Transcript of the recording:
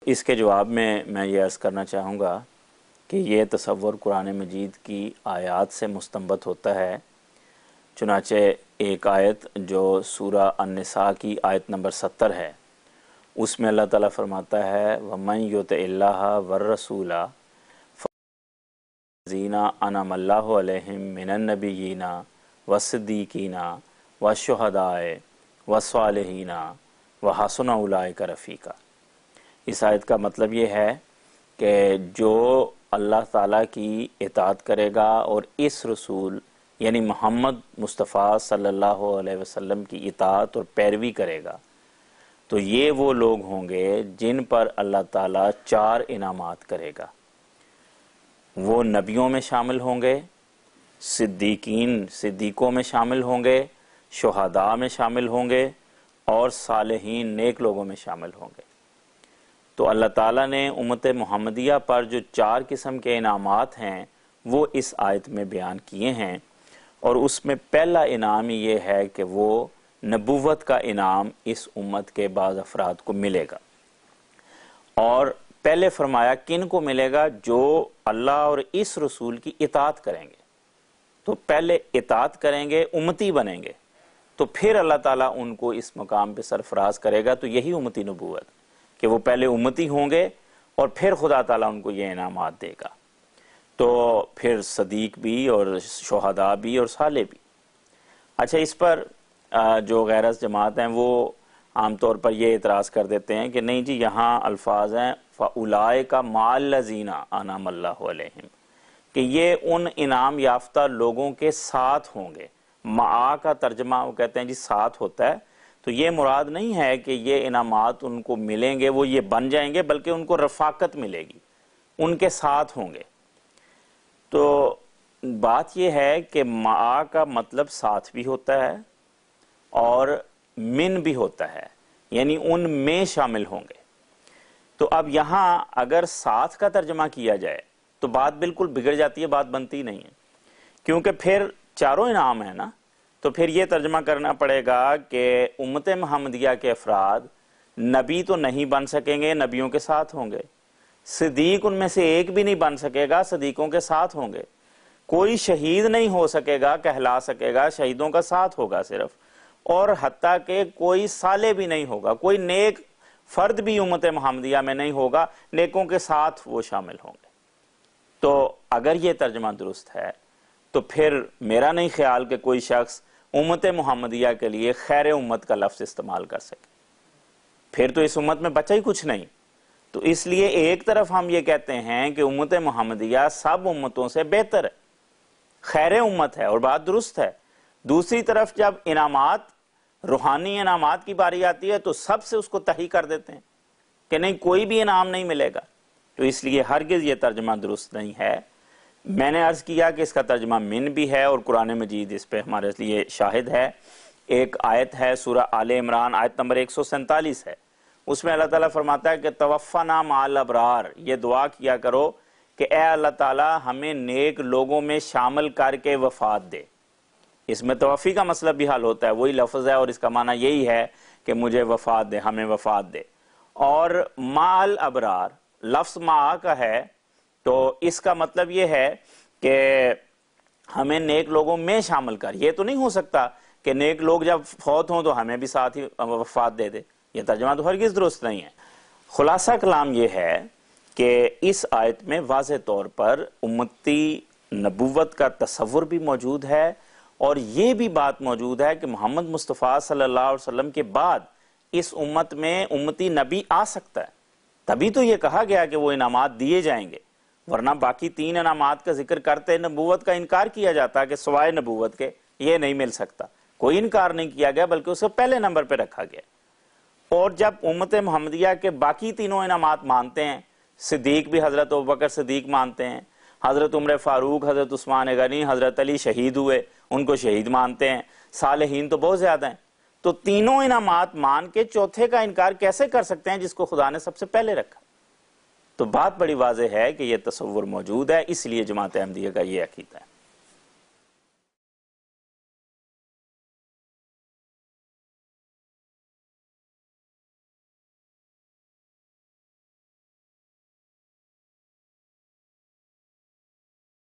اس کے جواب میں یہ عرض کرنا چاہوں گا کہ یہ تصور قرآن مجید کی آیات سے مستنبط ہوتا ہے۔ چنانچہ ایک آیت جو سورہ النساء کی آیت نمبر 70 ہے، اس میں اللہ تعالیٰ فرماتا ہے وَمَن يُطِعِ اللَّهَ وَالرَّسُولَ فَالَّذِينَ أَنْعَمَ اللَّهُ عَلَيْهِم مِّنَ النَّبِيِّينَ وَالصِّدِّيقِينَ وَالشُّهَدَاءِ وَالصَّالِحِينَ وَحَسُنَ أُولَٰئِكَ رَفِیقًا۔ اس آیت کا مطلب یہ ہے کہ جو اللہ تعالیٰ کی اطاعت کرے گا اور اس رسول یعنی محمد مصطفیٰ صلی اللہ علیہ وسلم کی اطاعت اور پیروی کرے گا، تو یہ وہ لوگ ہوں گے جن پر اللہ تعالیٰ 4 انعامات کرے گا۔ وہ نبیوں میں شامل ہوں گے، صدیقوں میں شامل ہوں گے، شہداء میں شامل ہوں گے، اور صالحین نیک لوگوں میں شامل ہوں گے۔ تو اللہ تعالیٰ نے امت محمدیہ پر جو 4 قسم کے انعامات ہیں وہ اس آیت میں بیان کیے ہیں، اور اس میں پہلا انعام یہ ہے کہ وہ نبوت کا انعام اس امت کے بعض افراد کو ملے گا۔ اور پہلے فرمایا کن کو ملے گا؟ جو اللہ اور اس رسول کی اطاعت کریں گے۔ تو پہلے اطاعت کریں گے، امتی بنیں گے، تو پھر اللہ تعالیٰ ان کو اس مقام پہ سرفراز کرے گا۔ تو یہی امتی نبوت کہ وہ پہلے امتی ہوں گے اور پھر خدا تعالیٰ ان کو یہ انعامات دے گا۔ تو پھر صدیق بھی اور شہداء بھی اور صالح بھی۔ اچھا، اس پر جو غیرت جماعت ہیں وہ عام طور پر یہ اعتراض کر دیتے ہیں کہ نہیں جی، یہاں الفاظ ہیں فَأُولَٰئِکَ مَعَ الَّذِینَ أَنْعَمَ اللَّهُ عَلَیْہِم، کہ یہ ان انعام یافتہ لوگوں کے ساتھ ہوں گے۔ مع کا ترجمہ وہ کہتے ہیں جی ساتھ ہوتا ہے، تو یہ مراد نہیں ہے کہ یہ انعامات ان کو ملیں گے، وہ یہ بن جائیں گے، بلکہ ان کو رفاقت ملے گی، ان کے ساتھ ہوں گے۔ تو بات یہ ہے کہ مع کا مطلب ساتھ بھی ہوتا ہے اور من بھی ہوتا ہے، یعنی ان میں شامل ہوں گے۔ تو اب یہاں اگر ساتھ کا ترجمہ کیا جائے تو بات بالکل بگڑ جاتی ہے، بات بنتی نہیں ہے، کیونکہ پھر 4 انعام ہیں نا۔ تو پھر یہ ترجمہ کرنا پڑے گا کہ امت محمدیہ کے افراد نبی تو نہیں بن سکیں گے، نبیوں کے ساتھ ہوں گے۔ صدیق ان میں سے ایک بھی نہیں بن سکے گا، صدیقوں کے ساتھ ہوں گے۔ کوئی شہید نہیں ہو سکے گا، کہلا سکے گا، شہیدوں کا ساتھ ہوگا صرف۔ اور حتیٰ کہ کوئی صالح بھی نہیں ہوگا، کوئی نیک فرد بھی امت محمدیہ میں نہیں ہوگا، نیکوں کے ساتھ وہ شامل ہوں گے۔ تو اگر یہ ترجمہ درست ہے تو پھر میرا نہیں خیال کہ کوئی شخص امت محمدیہ کے لیے خیر امت کا لفظ استعمال کر سکے، پھر تو اس امت میں بچا ہی کچھ نہیں۔ تو اس لیے ایک طرف ہم یہ کہتے ہیں کہ امت محمدیہ سب امتوں سے بہتر ہے، خیر امت ہے، اور بات درست ہے۔ دوسری طرف جب انعامات، روحانی انعامات کی باری آتی ہے تو سب سے اس کو تحی کر دیتے ہیں کہ نہیں، کوئی بھی انعام نہیں ملے گا۔ تو اس لیے ہرگز یہ ترجمہ درست نہیں ہے۔ میں نے عرض کیا کہ اس کا ترجمہ من بھی ہے، اور قرآن مجید اس پہ ہمارے لیے شاہد ہے۔ ایک آیت ہے سورہ آل عمران، آیت نمبر 147 ہے، اس میں اللہ تعالیٰ فرماتا ہے کہ توفنا مع الابرار، یہ دعا کیا کرو کہ اے اللہ تعالیٰ ہمیں نیک لوگوں میں شامل کر کے وفات دے۔ اس میں توفی کا مطلب بھی حل ہوتا ہے، وہی لفظ ہے، اور اس کا معنی یہی ہے کہ مجھے وفات دے، ہمیں وفات دے۔ اور مع الابرار لفظ مع کا ہے، تو اس کا مطلب یہ ہے کہ ہمیں نیک لوگوں میں شامل کر۔ یہ تو نہیں ہو سکتا کہ نیک لوگ جب فوت ہوں تو ہمیں بھی ساتھ ہی وفات دے دے، یہ ترجمہ تو ہرگز درست نہیں ہے۔ خلاصہ کلام یہ ہے کہ اس آیت میں واضح طور پر امتی نبوت کا تصور بھی موجود ہے، اور یہ بھی بات موجود ہے کہ محمد مصطفیٰ صلی اللہ علیہ وسلم کے بعد اس امت میں امتی نبی آ سکتا ہے۔ تبھی تو یہ کہا گیا کہ وہ انعامات دیے جائیں گے، ورنہ باقی 3 انعامات کا ذکر کرتے نبوت کا انکار کیا جاتا کہ سوائے نبوت کے یہ نہیں مل سکتا۔ کوئی انکار نہیں کیا گیا، بلکہ اسے پہلے نمبر پہ رکھا گیا۔ اور جب امت محمدیہ کے باقی 3 انعامات مانتے ہیں، صدیق بھی حضرت ابوبکر صدیق مانتے ہیں، حضرت عمر فاروق، حضرت عثمان غنی، حضرت علی شہید ہوئے، ان کو شہید مانتے ہیں، صالحین تو بہت زیادہ ہیں، تو 3 انعامات مان کے چوتھے کا انکار کیسے کر سکتے ہیں جس کو خدا نے سب سے پہلے رکھا؟ تو بات بڑی واضح ہے کہ یہ تصور موجود ہے، اس لیے جماعت احمدیہ کا یہ عقیدہ ہے۔